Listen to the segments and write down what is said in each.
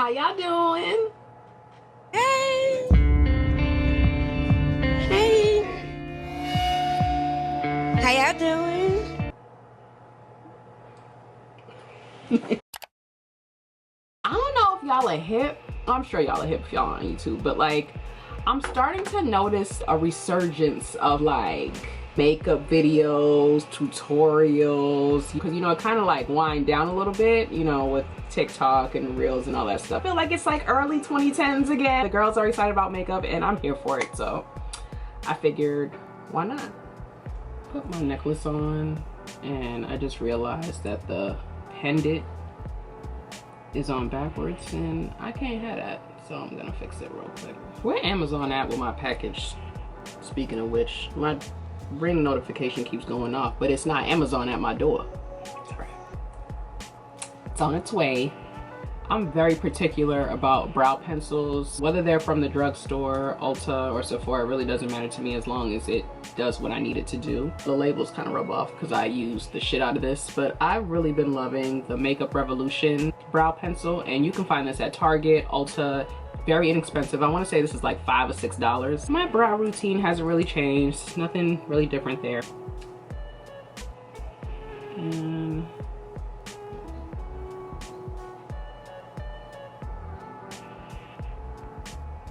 How y'all doing? Hey! Hey! How y'all doing? I don't know if y'all are hip. I'm sure y'all are hip if y'all on YouTube, but like, I'm starting to notice a resurgence of like makeup videos, tutorials, because you know, it kind of like wind down a little bit, you know, with TikTok and Reels and all that stuff. I feel like it's like early 2010s again. The girls are excited about makeup and I'm here for it, so I figured, why not? Put my necklace on, and I just realized that the pendant is on backwards and I can't have that, so I'm gonna fix it real quick. Where Amazon at with my package? Speaking of which, my ring notification keeps going off, but it's not Amazon at my door. It's on its way. I'm very particular about brow pencils, whether they're from the drugstore, Ulta, or Sephora. It really doesn't matter to me as long as it does what I need it to do. The labels kind of rub off because I use the shit out of this, but I've really been loving the Makeup Revolution brow pencil, and you can find this at Target, Ulta. Very inexpensive. I want to say this is like $5 or $6. My brow routine hasn't really changed. Nothing really different there. And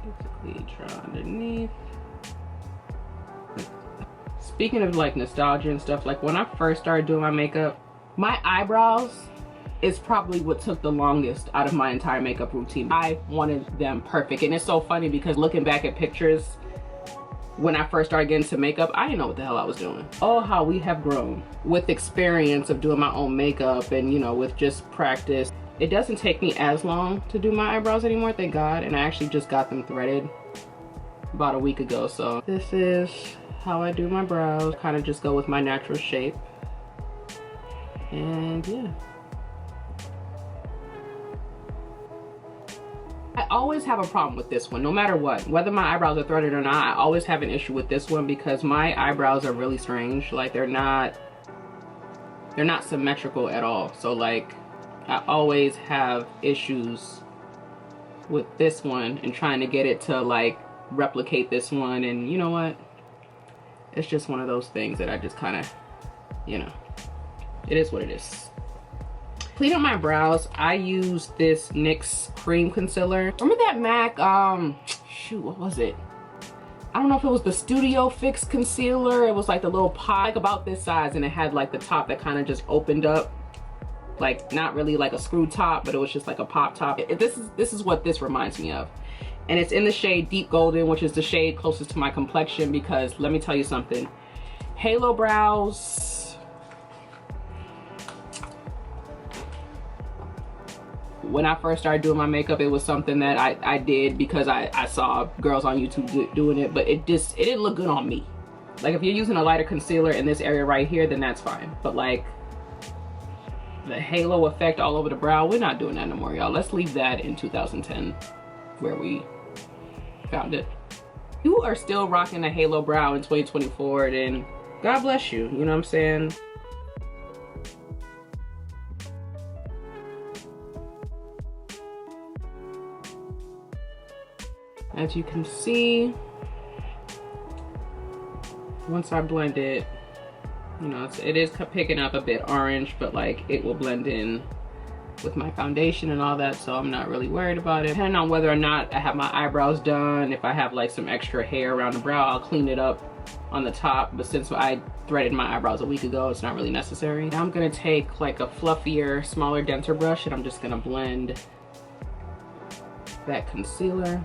basically draw underneath. Speaking of like nostalgia and stuff, like when I first started doing my makeup, my eyebrows is probably what took the longest out of my entire makeup routine. I wanted them perfect, and it's so funny because looking back at pictures when I first started getting into makeup, I didn't know what the hell I was doing. Oh, how we have grown with experience of doing my own makeup, and you know, with just practice. It doesn't take me as long to do my eyebrows anymore, thank God, and I actually just got them threaded about a week ago. So this is how I do my brows. Kind of just go with my natural shape, and yeah. I always have a problem with this one, no matter what. Whether my eyebrows are threaded or not, I always have an issue with this one because my eyebrows are really strange. Like they're not symmetrical at all. So like I always have issues with this one and trying to get it to like replicate this one, and you know what? It's just one of those things that I just kind of, you know, it is what it is. Clean up my brows, I use this NYX cream concealer. Remember that MAC, shoot, what was it? I don't know if it was the Studio Fix concealer. It was like the little pot, like about this size, and it had like the top that kind of just opened up. Like not really like a screw top, but it was just like a pop top. This is what this reminds me of. And it's in the shade Deep Golden, which is the shade closest to my complexion, because let me tell you something. Halo brows, when I first started doing my makeup, it was something that I did because I saw girls on YouTube doing it, but it didn't look good on me. Like if you're using a lighter concealer in this area right here, then that's fine. But like the halo effect all over the brow, we're not doing that no more, y'all. Let's leave that in 2010 where we found it. If you are still rocking a halo brow in 2024, then God bless you, you know what I'm saying? As you can see, once I blend it, you know, it is picking up a bit orange, but like it will blend in with my foundation and all that, so I'm not really worried about it. Depending on whether or not I have my eyebrows done, if I have like some extra hair around the brow, I'll clean it up on the top, but since I threaded my eyebrows a week ago, it's not really necessary. Now I'm gonna take like a fluffier, smaller denser brush, and I'm just gonna blend that concealer,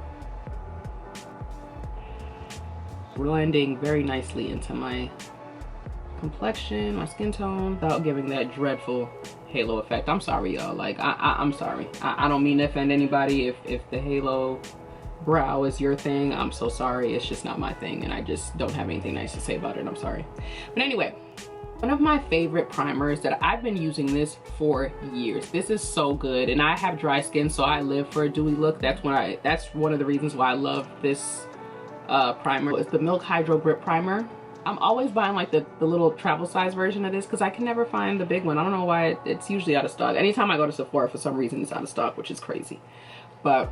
blending very nicely into my complexion, my skin tone, without giving that dreadful halo effect. I'm sorry, y'all. Like I'm sorry. I don't mean to offend anybody. If the halo brow is your thing, I'm so sorry. It's just not my thing, and I just don't have anything nice to say about it. I'm sorry. But anyway, one of my favorite primers that I've been using this for years. This is so good, and I have dry skin, so I live for a dewy look. That's one of the reasons why I love this primer. It's the Milk Hydro Grip Primer. I'm always buying like the little travel size version of this because I can never find the big one. I don't know why. It's usually out of stock. Anytime I go to Sephora, for some reason, it's out of stock, which is crazy. But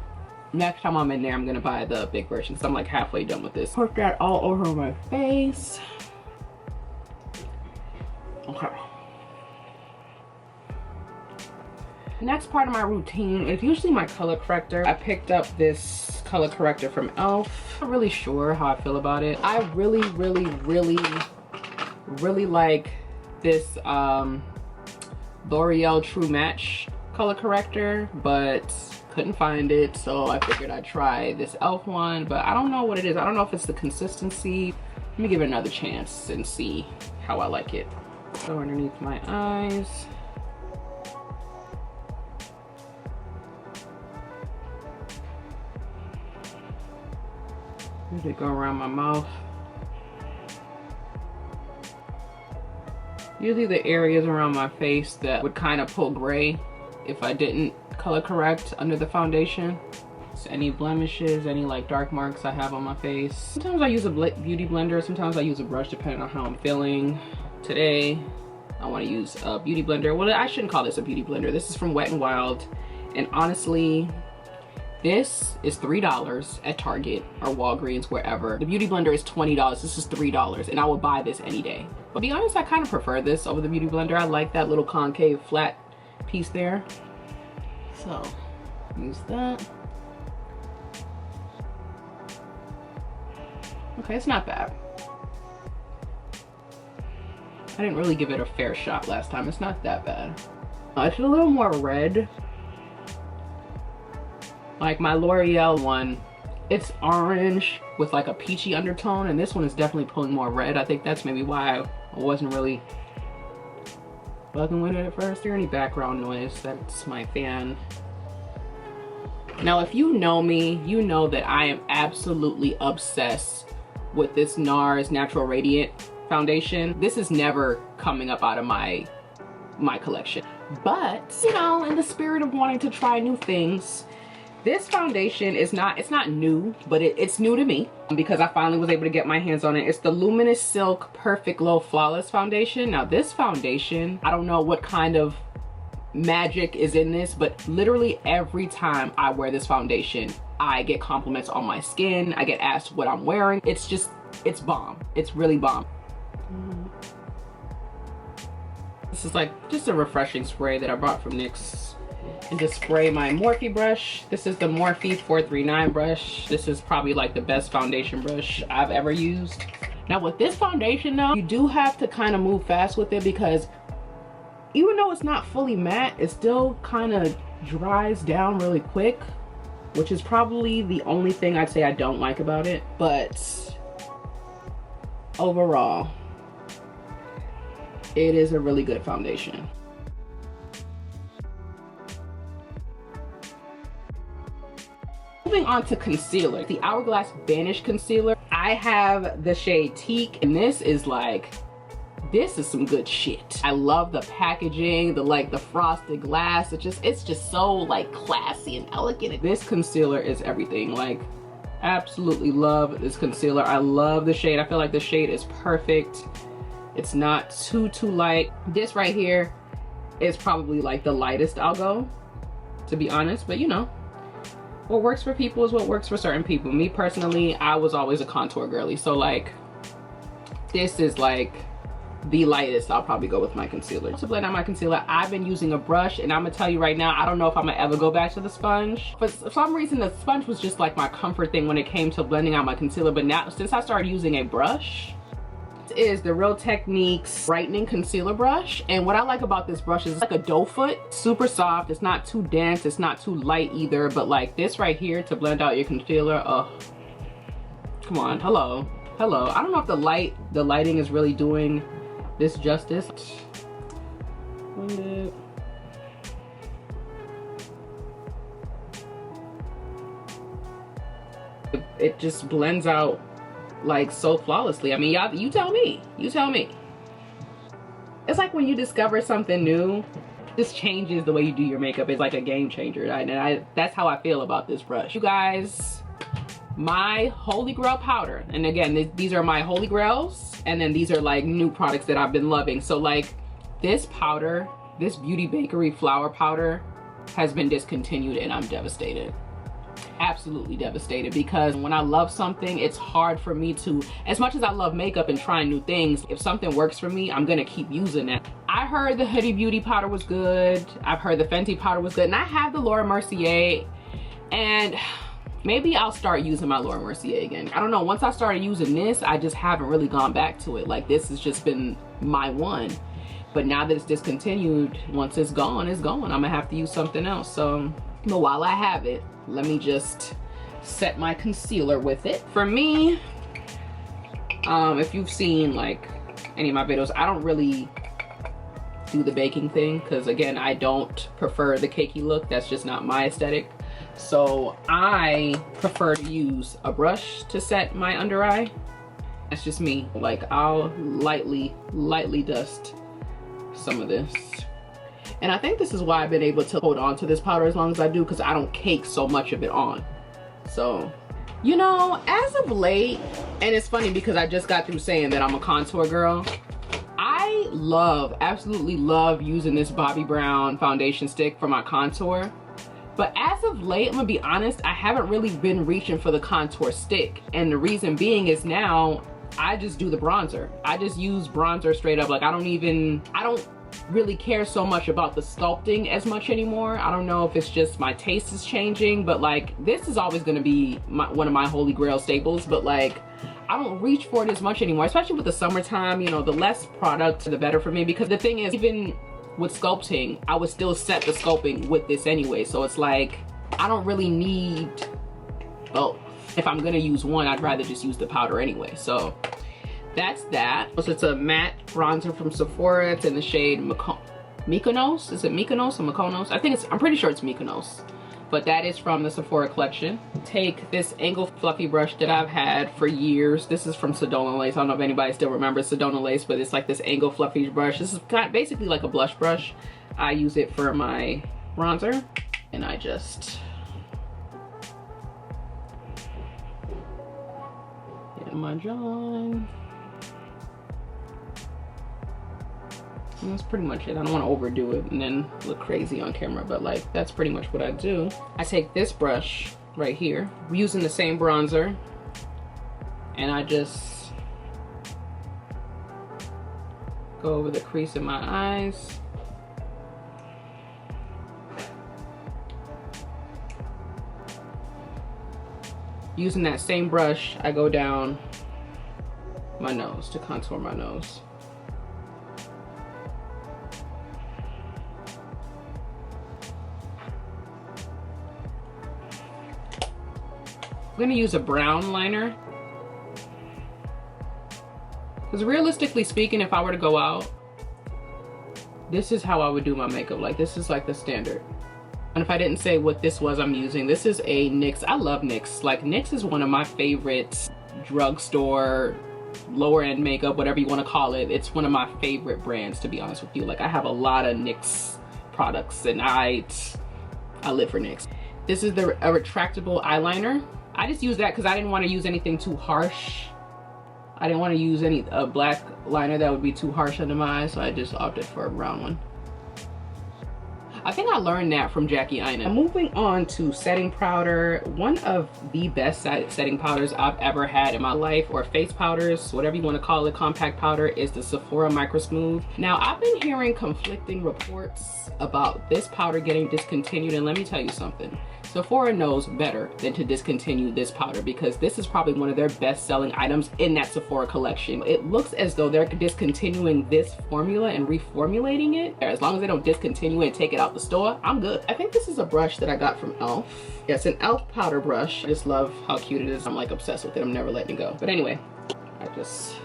next time I'm in there, I'm gonna buy the big version because I'm like halfway done with this. Put that all over my face. Okay. Next part of my routine is usually my color corrector. I picked up this color corrector from e.l.f. I'm not really sure how I feel about it. I really like this L'Oreal True Match color corrector, but couldn't find it, so I figured I'd try this e.l.f. one, but I don't know what it is. I don't know if it's the consistency. Let me give it another chance and see how I like it. So underneath my eyes. Usually go around my mouth. Usually the areas around my face that would kind of pull gray if I didn't color correct under the foundation. So any blemishes, any like dark marks I have on my face. Sometimes I use a beauty blender, sometimes I use a brush depending on how I'm feeling. Today, I want to use a beauty blender. Well, I shouldn't call this a beauty blender. This is from Wet n Wild, and honestly, this is $3 at Target or Walgreens, wherever. The beauty blender is $20. This is $3, and I would buy this any day. But to be honest, I kind of prefer this over the beauty blender. I like that little concave flat piece there. So, use that. Okay, it's not bad. I didn't really give it a fair shot last time. It's not that bad. It's a little more red. Like my L'Oreal one, it's orange with like a peachy undertone, and this one is definitely pulling more red. I think that's maybe why I wasn't really bugging with it at first. Hear any background noise? That's my fan. Now, if you know me, you know that I am absolutely obsessed with this NARS Natural Radiant foundation. This is never coming up out of my collection. But, you know, in the spirit of wanting to try new things, this foundation is not, it's not new, but it's new to me because I finally was able to get my hands on it. It's the Luminous Silk Perfect Glow Flawless Foundation. Now this foundation, I don't know what kind of magic is in this, but literally every time I wear this foundation, I get compliments on my skin. I get asked what I'm wearing. It's just, it's bomb. It's really bomb. This is like just a refreshing spray that I bought from NYX. And just spray my Morphe brush. This is the Morphe 439 brush. This is probably like the best foundation brush I've ever used. Now with this foundation though, you do have to kind of move fast with it because even though it's not fully matte, it still kind of dries down really quick, which is probably the only thing I'd say I don't like about it. But overall, it is a really good foundation. Moving on to concealer, the Hourglass Vanish concealer. I have the shade Teak, and this is some good shit. I love the packaging, the frosted glass. It's just so like classy and elegant. This concealer is everything. Like, absolutely love this concealer. I love the shade. I feel like the shade is perfect. It's not too light. This right here is probably like the lightest I'll go, to be honest, but you know, what works for people is what works for certain people. Me personally, I was always a contour girly, so like this is like the lightest I'll probably go with my concealer. To blend out my concealer, I've been using a brush, and I'm gonna tell you right now, I don't know if I'm gonna ever go back to the sponge. For some reason, the sponge was just like my comfort thing when it came to blending out my concealer, but now since I started using a brush, is the Real Techniques brightening concealer brush. And what I like about this brush is it's like a doe foot, super soft. It's not too dense, it's not too light either, but like this right here to blend out your concealer, oh, come on, hello. I don't know if the lighting is really doing this justice. Blend it. It just blends out like so flawlessly. I mean, y'all, you tell me. It's like when you discover something new, this changes the way you do your makeup. It's like a game changer, and that's how I feel about this brush. You guys, my holy grail powder, and again, these are my holy grails. And then these are like new products that I've been loving. So like this powder, this Beauty Bakerie flower powder has been discontinued and I'm devastated. Absolutely devastated, because when I love something, it's hard for me to, as much as I love makeup and trying new things, if something works for me, I'm gonna keep using it. I heard the Huda Beauty powder was good. I've heard the Fenty powder was good. And I have the Laura Mercier, and maybe I'll start using my Laura Mercier again. I don't know, once I started using this, I just haven't really gone back to it. Like this has just been my one. But now that it's discontinued, once it's gone, it's gone. I'm gonna have to use something else. So, but while I have it, let me just set my concealer with it. For me, if you've seen like any of my videos, I don't really do the baking thing because again, I don't prefer the cakey look. That's just not my aesthetic. So I prefer to use a brush to set my under eye. That's just me. Like I'll lightly dust some of this. And I think this is why I've been able to hold on to this powder as long as I do, because I don't cake so much of it on. So, you know, as of late, and it's funny because I just got through saying that I'm a contour girl. I absolutely love using this Bobbi Brown foundation stick for my contour. But as of late, I'm gonna be honest, I haven't really been reaching for the contour stick. And the reason being is now I just do the bronzer. I just use bronzer straight up. Like I don't really care so much about the sculpting as much anymore. I don't know if it's just my taste is changing, but like this is always gonna be one of my holy grail staples, but like I don't reach for it as much anymore, especially with the summertime. You know, the less product, the better for me, because the thing is, even with sculpting, I would still set the sculpting with this anyway. So it's like, I don't really need, well, if I'm gonna use one, I'd rather just use the powder anyway. So that's that. So it's a matte bronzer from Sephora. It's in the shade mykonos. Is it mykonos or mykonos? I'm pretty sure it's mykonos. But that is from the Sephora collection. Take this angle fluffy brush that I've had for years. This is from Sedona Lace. I don't know if anybody still remembers Sedona Lace, but it's like this angle fluffy brush. This is basically like a blush brush. I use it for my bronzer, and I just get my John. And that's pretty much it. I don't want to overdo it and then look crazy on camera, but like that's pretty much what I do. I take this brush right here, using the same bronzer, and I just go over the crease in my eyes. Using that same brush, I go down my nose to contour my nose. I'm gonna use a brown liner, because realistically speaking, if I were to go out, this is how I would do my makeup. Like this is like the standard. And if I didn't say what this was I'm using, this is a NYX. I love NYX. Like NYX is one of my favorite drugstore, lower end makeup, whatever you want to call it. It's one of my favorite brands, to be honest with you. Like I have a lot of NYX products and I live for NYX. This is a retractable eyeliner. I just use that because I didn't want to use anything too harsh. I didn't want to use any black liner that would be too harsh under my eyes, so I just opted for a brown one. I think I learned that from Jackie Aina. Moving on to setting powder. One of the best setting powders I've ever had in my life, or face powders, whatever you want to call it, compact powder, is the Sephora Micro Smooth. Now, I've been hearing conflicting reports about this powder getting discontinued, and let me tell you something. Sephora knows better than to discontinue this powder, because this is probably one of their best selling items in that Sephora collection. It looks as though they're discontinuing this formula and reformulating it. As long as they don't discontinue it and take it out the store, I'm good. I think this is a brush that I got from e.l.f. Yeah, it's an e.l.f. powder brush. I just love how cute it is. I'm like obsessed with it. I'm never letting it go. But anyway, I just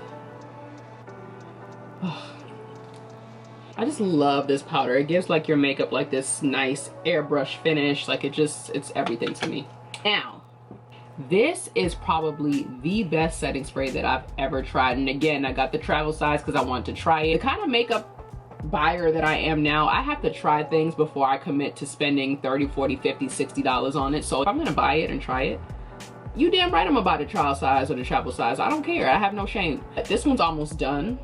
love this powder. It gives like your makeup like this nice airbrush finish. Like it's everything to me. Now, this is probably the best setting spray that I've ever tried. And again, I got the travel size because I wanted to try it. The kind of makeup buyer that I am now, I have to try things before I commit to spending $30, $40, $50, $60 on it. So if I'm gonna buy it and try it, you damn right I'm about the trial size or the travel size. I don't care. I have no shame. This one's almost done.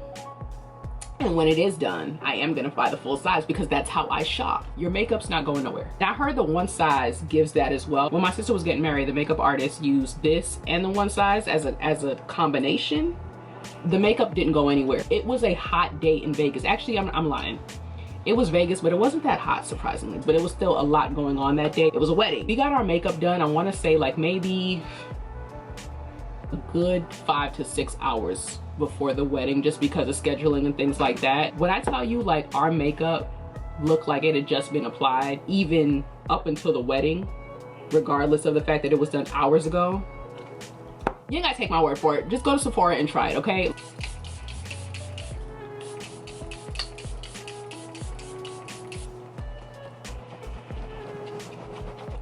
And when it is done, I am gonna buy the full size because that's how I shop. Your makeup's not going nowhere. Now, I heard the one size gives that as well. When my sister was getting married, the makeup artist used this and the one size as a combination. The makeup didn't go anywhere. It was a hot day in Vegas. Actually, I'm lying. It was Vegas, but it wasn't that hot, surprisingly. But it was still a lot going on that day. It was a wedding. We got our makeup done, I wanna say like maybe a good 5 to 6 hours before the wedding, just because of scheduling and things like that. When I tell you, like, our makeup looked like it had just been applied, even up until the wedding, regardless of the fact that it was done hours ago, you ain't gotta take my word for it. Just go to Sephora and try it, okay?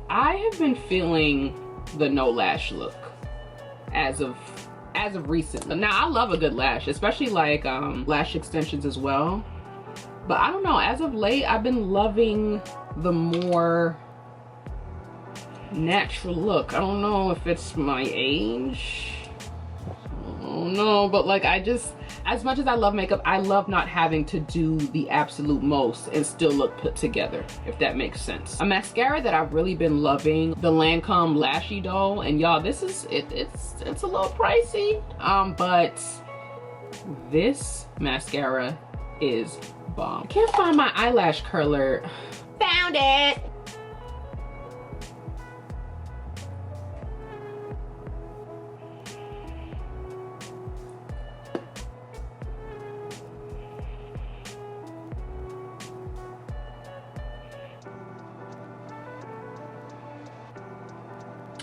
I have been feeling the no lash look as of recent. Now, I love a good lash, especially like lash extensions as well. But I don't know, as of late, I've been loving the more natural look. I don't know if it's my age. I don't know, but like I just, as much as I love makeup, I love not having to do the absolute most and still look put together, if that makes sense. A mascara that I've really been loving, the Lancôme Lash Idole, and y'all, this is, it's a little pricey, but this mascara is bomb. I can't find my eyelash curler. Found it!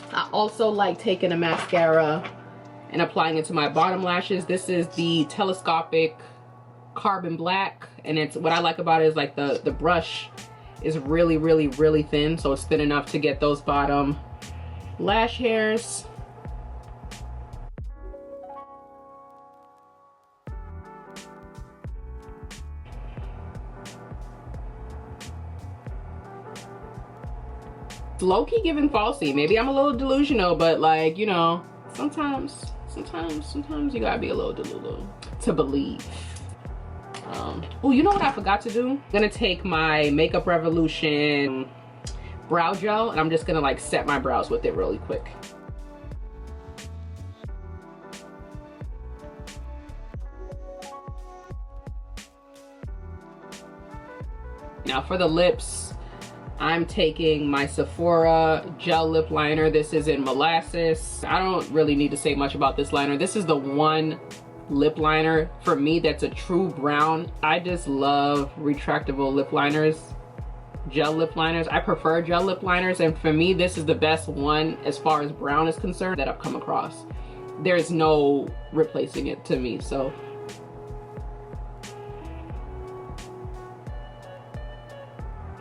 I also like taking a mascara and applying it to my bottom lashes. This is the Telescopic Carbon Black, and it's, what I like about it is like the brush is really thin, so it's thin enough to get those bottom lash hairs. Low-key giving falsy. Maybe I'm a little delusional, but like, you know, sometimes you gotta be a little delulu to believe. Oh, you know what I forgot to do? I'm gonna take my Makeup Revolution brow gel and I'm just gonna like set my brows with it really quick. Now for the lips, I'm taking my Sephora gel lip liner. This is in Molasses. I don't really need to say much about this liner. This is the one lip liner for me that's a true brown. I just love retractable lip liners, gel lip liners. I prefer gel lip liners, and for me this is the best one as far as brown is concerned that I've come across. There's no replacing it to me. So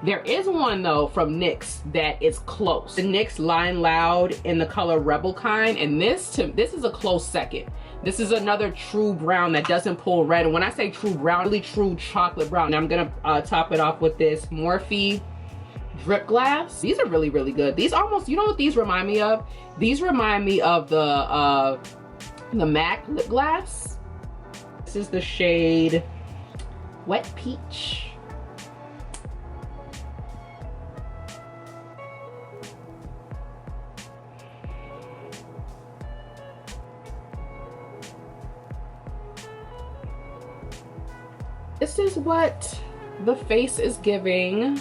there is one though from NYX that is close. The NYX Line Loud in the color Rebel kind, and this is a close second. This is another true brown that doesn't pull red. And when I say true brown, really true chocolate brown. Now I'm gonna top it off with this Morphe Drip Glass. These are really good. These almost, you know what these remind me of? These remind me of the MAC lip glass. This is the shade Wet Peach. This is what the face is giving.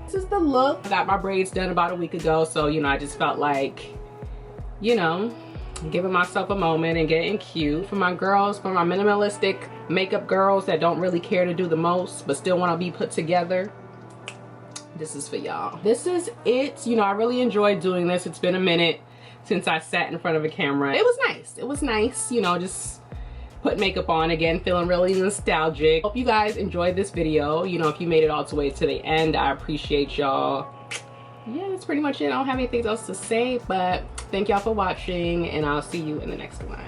This is the look. I got my braids done about a week ago, so you know, I just felt like, you know, giving myself a moment and getting cute. For my girls, for my minimalistic makeup girls that don't really care to do the most but still want to be put together, this is for y'all. This is it. You know, I really enjoyed doing this. It's been a minute since I sat in front of a camera. It was nice. It was nice, you know, just put makeup on again, feeling really nostalgic. Hope you guys enjoyed this video. You know, if you made it all the way to the end, I appreciate y'all. Yeah, that's pretty much it. I don't have anything else to say, but thank y'all for watching, and I'll see you in the next one.